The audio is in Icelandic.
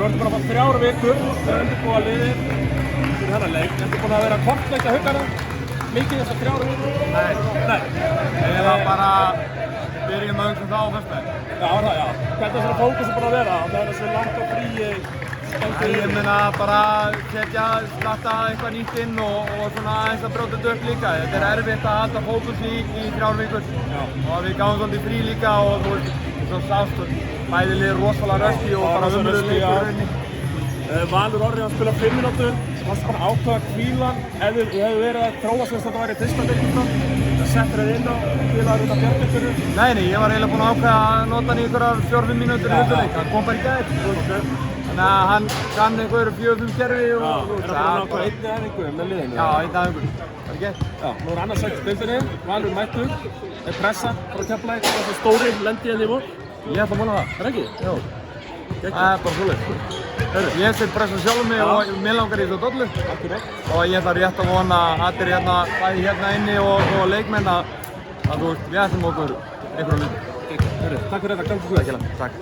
ertu búin að fá 3 vikur til að undirbúa liðið fyrir þennan leik. Ertu búin að vera að kortleggja Haukana mikið þessar 3 vikur? Nei. Ég var bara byrjum að hugsa það á föstudaginn. Já, það, já. Hvernig er svona fókusin búin að vera? Það er þessi langt og fríi Ég meina bara starta eitthvað nýtt inn og svona eins að brjóta þetta upp líka. Þetta er erfitt að halda fókus í 3 vikur. Já. Og við gáum svolítið frí líka og þú veist, svo sást, bæði lið rosalega rösti og bara umröðu leikur rauninni. Valur Orri að spila 5 mínútur, varstu bara ákveða hvílan ef þú hefði verið að þróa sem þetta væri fyrsta leikina, það settir þér inn á hvílaður út af björnbygguru? Nei, ég var eiginlega búinn að ákveða að nota hann í einhverjar 4-5 mínútur í hlutuleik, hann kom bara í gær. Þannig að hann kann einhver 4-5 kerfi og... Er það búinn að ákveða einni æfingu með liðinu? Já, einni æfingu, það er gett. Já, nú er annars sætt deildinni, Valur mættur, er pressa frá Keflavík, þessi stóri lendi hérna í vor. Ég ætla að vona það. Er ekki? Jó. Það er bara svoleiðis. Ég set pressa sjálf mig og mér langar í þessu dollu. Akkurat. Og ég ætla rétt að vona allir hérna, bæði hérna inni og leikmenn að þú veist, við ætlum okkur einhverjum hluti. Takk fyrir þetta, gangi guð. Takk.